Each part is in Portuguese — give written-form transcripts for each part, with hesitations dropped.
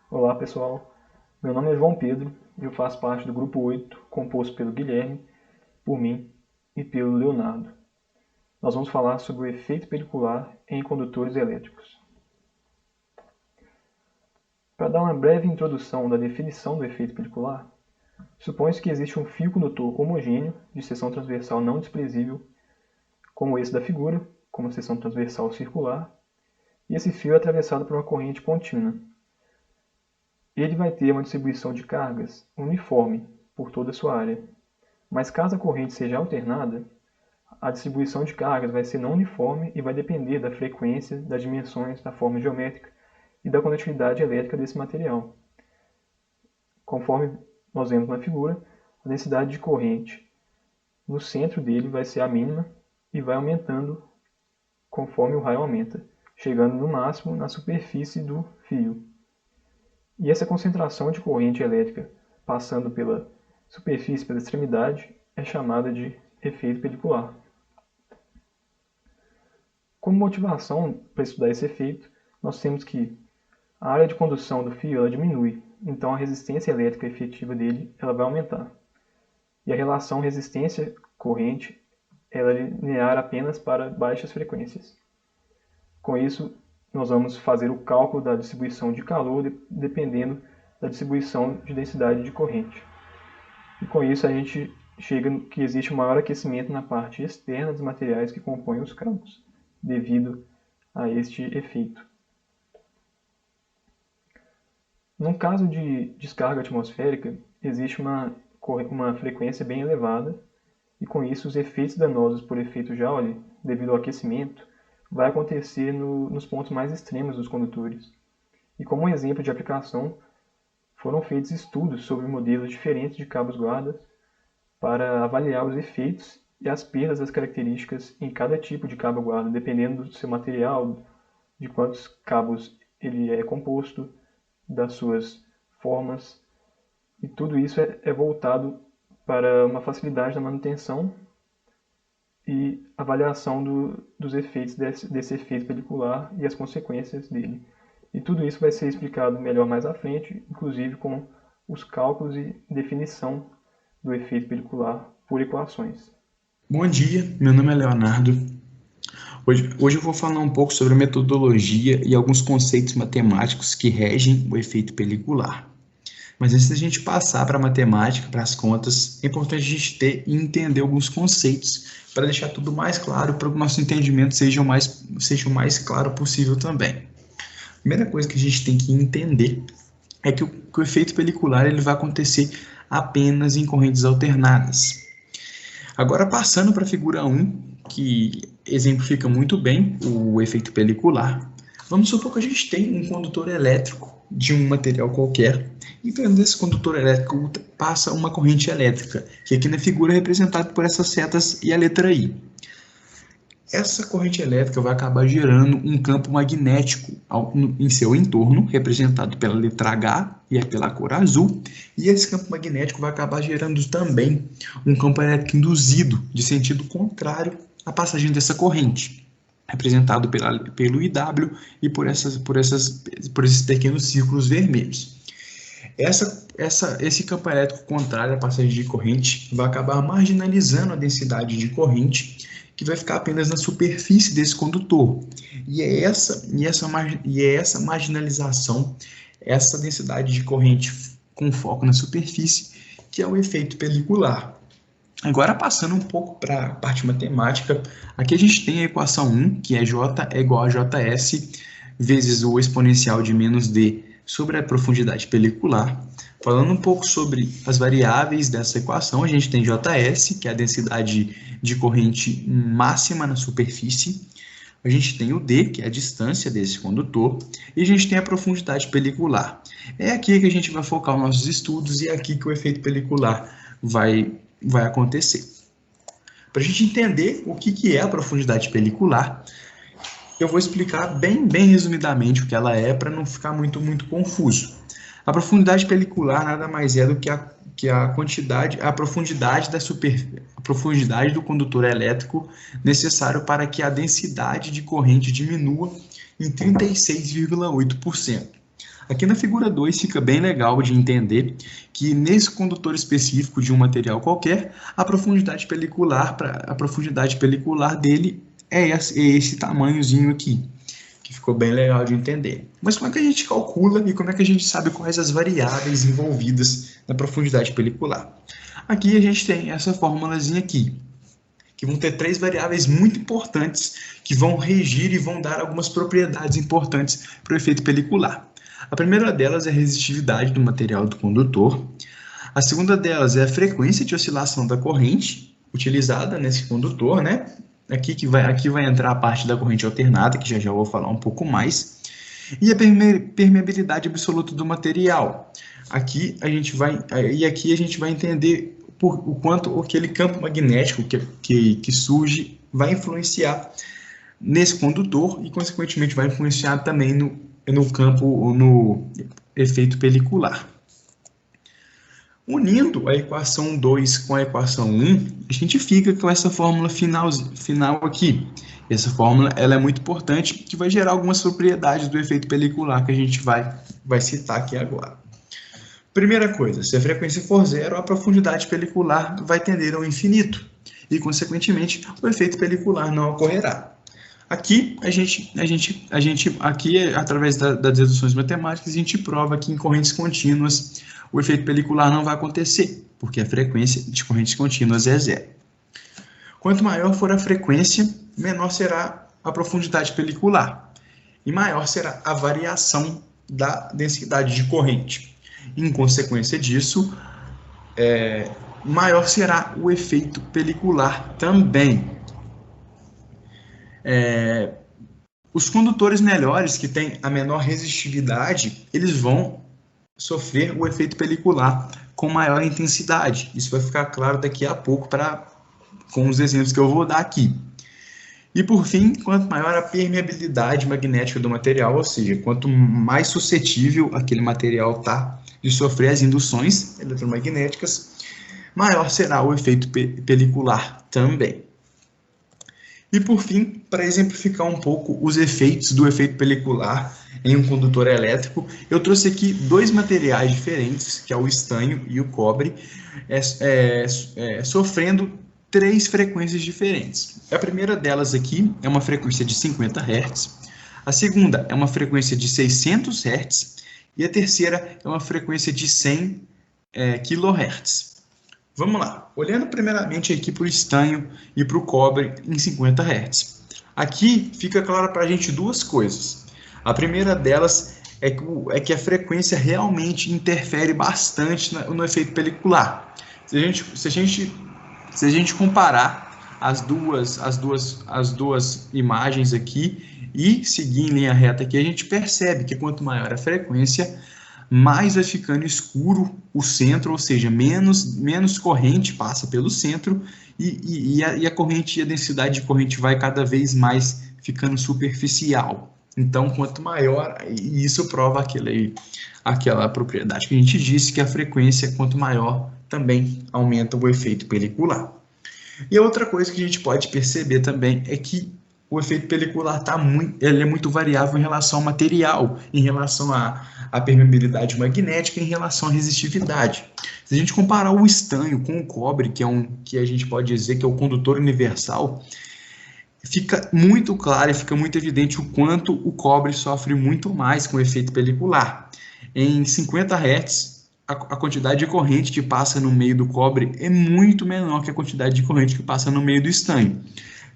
Olá pessoal, meu nome é João Pedro e eu faço parte do grupo 8, composto pelo Guilherme, por mim e pelo Leonardo. Nós vamos falar sobre o efeito pelicular em condutores elétricos. Para dar uma breve introdução da definição do efeito pelicular, supõe-se que existe um fio condutor homogêneo de seção transversal não desprezível, como esse da figura, com uma seção transversal circular, e esse fio é atravessado por uma corrente contínua. Ele vai ter uma distribuição de cargas uniforme por toda a sua área, mas caso a corrente seja alternada, a distribuição de cargas vai ser não uniforme e vai depender da frequência, das dimensões, da forma geométrica e da condutividade elétrica desse material. Conforme nós vemos na figura, a densidade de corrente no centro dele vai ser a mínima e vai aumentando conforme o raio aumenta, chegando no máximo na superfície do fio. E essa concentração de corrente elétrica passando pela superfície, pela extremidade, é chamada de efeito pelicular. Como motivação para estudar esse efeito, nós temos que a área de condução do fio ela diminui, então a resistência elétrica efetiva dele ela vai aumentar. E a relação resistência-corrente ela é linear apenas para baixas frequências. Com isso, nós vamos fazer o cálculo da distribuição de calor dependendo da distribuição de densidade de corrente. E com isso a gente chega que existe um maior aquecimento na parte externa dos materiais que compõem os campos, devido a este efeito. No caso de descarga atmosférica, existe uma frequência bem elevada, e com isso os efeitos danosos por efeito Joule, devido ao aquecimento, vai acontecer nos pontos mais extremos dos condutores. E como um exemplo de aplicação, foram feitos estudos sobre modelos diferentes de cabos-guarda para avaliar os efeitos e as perdas das características em cada tipo de cabo-guarda, dependendo do seu material, de quantos cabos ele é composto, das suas formas, e tudo isso é voltado para uma facilidade na manutenção e avaliação dos efeitos desse efeito pelicular e as consequências dele. E tudo isso vai ser explicado melhor mais à frente, inclusive com os cálculos e definição do efeito pelicular por equações. Bom dia, meu nome é Leonardo. Hoje eu vou falar um pouco sobre a metodologia e alguns conceitos matemáticos que regem o efeito pelicular. Mas antes da gente passar para a matemática, para as contas, é importante a gente ter e entender alguns conceitos para deixar tudo mais claro, para que o nosso entendimento seja o mais claro possível também. A primeira coisa que a gente tem que entender é que o efeito pelicular ele vai acontecer apenas em correntes alternadas. Agora, passando para a figura 1, que exemplifica muito bem o efeito pelicular, vamos supor que a gente tem um condutor elétrico de um material qualquer, e dentro desse condutor elétrico passa uma corrente elétrica, que aqui na figura é representada por essas setas e a letra I. Essa corrente elétrica vai acabar gerando um campo magnético em seu entorno, representado pela letra H e pela cor azul, e esse campo magnético vai acabar gerando também um campo elétrico induzido, de sentido contrário à passagem dessa corrente, representado pelo IW e por esses pequenos círculos vermelhos. Esse campo elétrico contrário à passagem de corrente vai acabar marginalizando a densidade de corrente, que vai ficar apenas na superfície desse condutor. E é essa marginalização, essa densidade de corrente com foco na superfície, que é o efeito pelicular. Agora, passando um pouco para a parte matemática, aqui a gente tem a equação 1, que é J é igual a Js vezes o exponencial de menos d sobre a profundidade pelicular. Falando um pouco sobre as variáveis dessa equação, a gente tem Js, que é a densidade de corrente máxima na superfície. A gente tem o d, que é a distância desse condutor. E a gente tem a profundidade pelicular. É aqui que a gente vai focar os nossos estudos e é aqui que o efeito pelicular vai acontecer. Para a gente entender o que é a profundidade pelicular, eu vou explicar bem resumidamente o que ela é para não ficar muito confuso. A profundidade pelicular nada mais é do que a profundidade do condutor elétrico necessário para que a densidade de corrente diminua em 36,8%. Aqui na figura 2 fica bem legal de entender que nesse condutor específico de um material qualquer, a profundidade pelicular dele é esse tamanhozinho aqui, que ficou bem legal de entender. Mas como é que a gente calcula e como é que a gente sabe quais as variáveis envolvidas na profundidade pelicular? Aqui a gente tem essa formulazinha aqui, que vão ter 3 variáveis muito importantes que vão regir e vão dar algumas propriedades importantes para o efeito pelicular. A primeira delas é a resistividade do material do condutor. A segunda delas é a frequência de oscilação da corrente utilizada nesse condutor, né? Aqui vai entrar a parte da corrente alternada, que já vou falar um pouco mais. E a permeabilidade absoluta do material. Aqui a gente vai entender o quanto aquele campo magnético que surge vai influenciar nesse condutor e, consequentemente, vai influenciar também no efeito pelicular. Unindo a equação 2 com a equação 1, a gente fica com essa fórmula final aqui. Essa fórmula ela é muito importante, que vai gerar algumas propriedades do efeito pelicular que a gente vai citar aqui agora. Primeira coisa, se a frequência for zero, a profundidade pelicular vai tender ao infinito e, consequentemente, o efeito pelicular não ocorrerá. Aqui, através das deduções matemáticas, a gente prova que em correntes contínuas o efeito pelicular não vai acontecer, porque a frequência de correntes contínuas é zero. Quanto maior for a frequência, menor será a profundidade pelicular e maior será a variação da densidade de corrente. Em consequência disso, maior será o efeito pelicular também. Os condutores melhores, que têm a menor resistividade, eles vão sofrer o efeito pelicular com maior intensidade. Isso vai ficar claro daqui a pouco com os exemplos que eu vou dar aqui. E, por fim, quanto maior a permeabilidade magnética do material, ou seja, quanto mais suscetível aquele material está de sofrer as induções eletromagnéticas, maior será o efeito pelicular também. E, por fim, para exemplificar um pouco os efeitos do efeito pelicular em um condutor elétrico, eu trouxe aqui 2 materiais diferentes, que é o estanho e o cobre, sofrendo 3 frequências diferentes. A primeira delas aqui é uma frequência de 50 Hz, a segunda é uma frequência de 600 Hz e a terceira é uma frequência de 100 kHz. Vamos lá, olhando primeiramente aqui para o estanho e para o cobre em 50 Hz. Aqui fica claro para a gente 2 coisas. A primeira delas é que a frequência realmente interfere bastante no efeito pelicular. Se a gente comparar as duas imagens aqui e seguir em linha reta aqui, a gente percebe que quanto maior a frequência, mais vai ficando escuro o centro, ou seja, menos corrente passa pelo centro e a densidade de corrente vai cada vez mais ficando superficial. Então, quanto maior, e isso prova aquela propriedade que a gente disse, que a frequência, quanto maior, também aumenta o efeito pelicular. E a outra coisa que a gente pode perceber também é que o efeito pelicular ele é muito variável em relação ao material, em relação à permeabilidade magnética, em relação à resistividade. Se a gente comparar o estanho com o cobre, que a gente pode dizer que é o condutor universal, fica muito claro e fica muito evidente o quanto o cobre sofre muito mais com o efeito pelicular. Em 50 Hz, a quantidade de corrente que passa no meio do cobre é muito menor que a quantidade de corrente que passa no meio do estanho.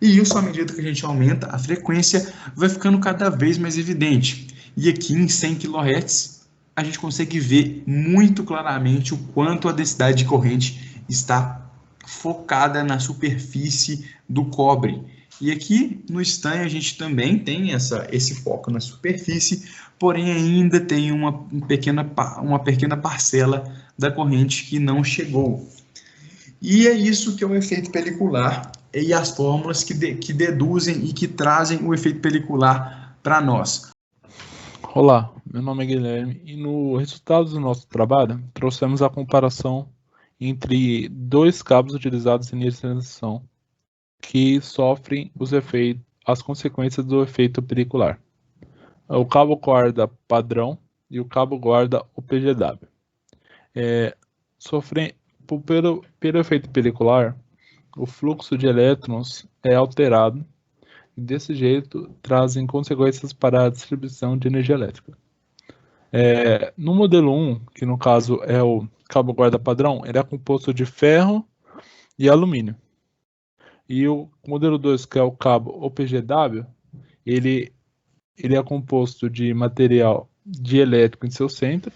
E isso, à medida que a gente aumenta a frequência, vai ficando cada vez mais evidente. E aqui em 100 kHz, a gente consegue ver muito claramente o quanto a densidade de corrente está focada na superfície do cobre. E aqui no estanho a gente também tem esse foco na superfície, porém ainda tem uma pequena parcela da corrente que não chegou. E é isso que é o efeito pelicular e as fórmulas que deduzem e que trazem o efeito pelicular para nós. Olá, meu nome é Guilherme e no resultado do nosso trabalho trouxemos a comparação entre 2 cabos utilizados em linha de transição que sofrem as consequências do efeito pelicular. O cabo corda padrão e o cabo guarda OPGW. Pelo efeito pelicular, o fluxo de elétrons é alterado e desse jeito trazem consequências para a distribuição de energia elétrica. No modelo 1, que no caso é o cabo guarda padrão, ele é composto de ferro e alumínio. E o modelo 2, que é o cabo OPGW, ele é composto de material dielétrico em seu centro,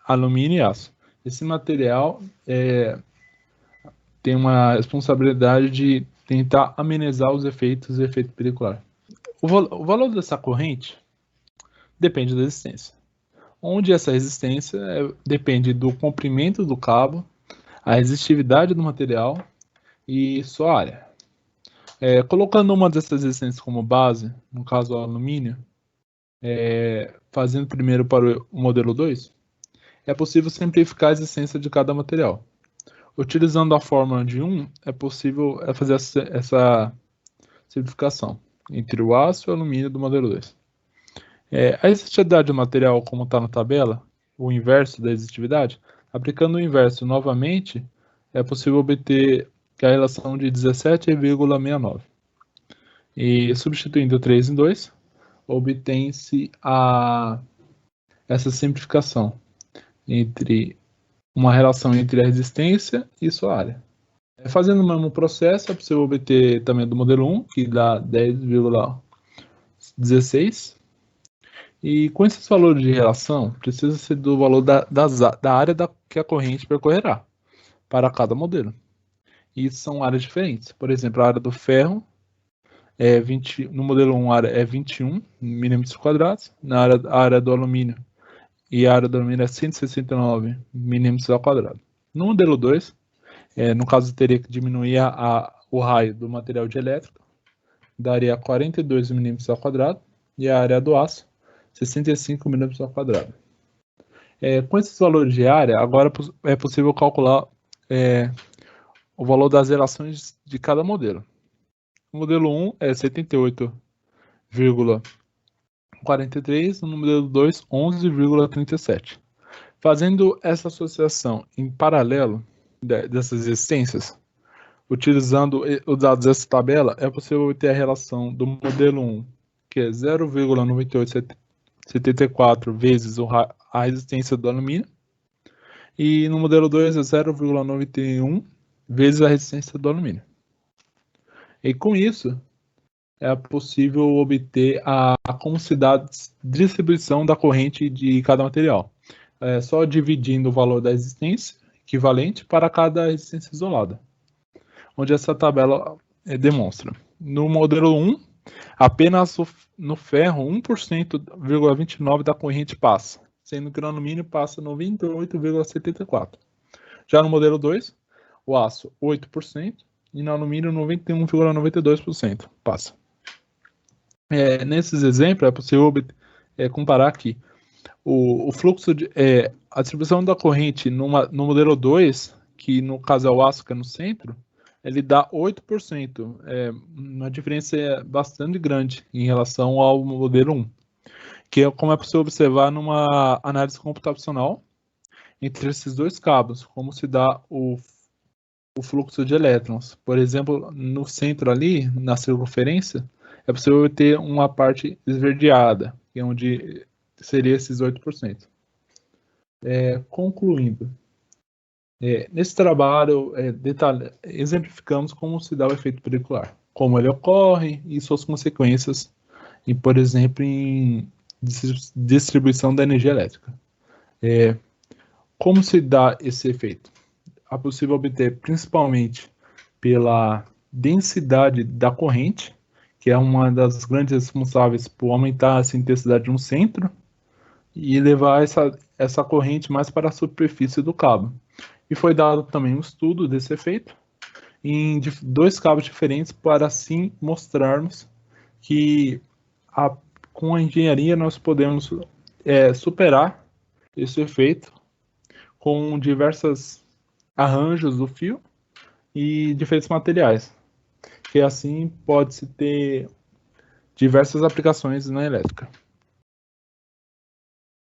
alumínio e aço. Esse material tem uma responsabilidade de tentar amenizar os efeitos do efeito pelicular. O valor dessa corrente depende da resistência, onde essa resistência depende do comprimento do cabo, a resistividade do material e sua área. Colocando uma dessas resistências como base, no caso o alumínio, fazendo primeiro para o modelo 2, é possível simplificar a resistência de cada material. Utilizando a fórmula de 1, é possível fazer essa simplificação entre o aço e o alumínio do modelo 2. A resistividade do material, como está na tabela, o inverso da resistividade, aplicando o inverso novamente, é possível obter a relação de 17,69. E substituindo 3 em 2, obtém-se essa simplificação entre uma relação entre a resistência e sua área. Fazendo o mesmo processo, é possível obter também do modelo 1, que dá 10,16. E com esses valores de relação, precisa ser do valor da área que a corrente percorrerá para cada modelo. E são áreas diferentes. Por exemplo, a área do ferro no modelo 1 a área é 21 mm², a área do alumínio e a área do alumínio é 169 mm². No modelo 2, no caso teria que diminuir o raio do material dielétrico, daria 42 mm², e a área do aço 65 mm². Com esses valores de área, agora é possível calcular o valor das relações de cada modelo. O modelo 1 é 78,43, no modelo 2, 11,37. Fazendo essa associação em paralelo dessas resistências, utilizando os dados dessa tabela, é possível obter a relação do modelo 1, que é 0,9874 vezes a resistência do alumínio, e no modelo 2 é 0,91 vezes a resistência do alumínio. E com isso, é possível obter como se dá a distribuição da corrente de cada material. Só dividindo o valor da resistência equivalente para cada resistência isolada, onde essa tabela demonstra. No modelo 1, apenas no ferro 1,29% da corrente passa, sendo que no alumínio passa 98,74%. Já no modelo 2, o aço 8%, e no alumínio 91,92% passa. Nesses exemplos, é possível comparar aqui o fluxo a distribuição da corrente no modelo 2, que no caso é o aço que é no centro, ele dá 8%, uma diferença bastante grande em relação ao modelo 1, que é como é possível observar numa análise computacional entre esses dois cabos, como se dá o fluxo de elétrons. Por exemplo, no centro ali, na circunferência, é possível ter uma parte esverdeada, que é onde seria esses 8%. Concluindo, nesse trabalho exemplificamos como se dá o efeito pelicular, como ele ocorre e suas consequências, por exemplo, em distribuição da energia elétrica. Como se dá esse efeito? É possível obter principalmente pela densidade da corrente, que é uma das grandes responsáveis por aumentar a intensidade de um centro e levar essa corrente mais para a superfície do cabo. E foi dado também um estudo desse efeito em dois cabos diferentes para assim mostrarmos que com a engenharia nós podemos superar esse efeito com diversos arranjos do fio e diferentes materiais, que assim pode-se ter diversas aplicações na elétrica.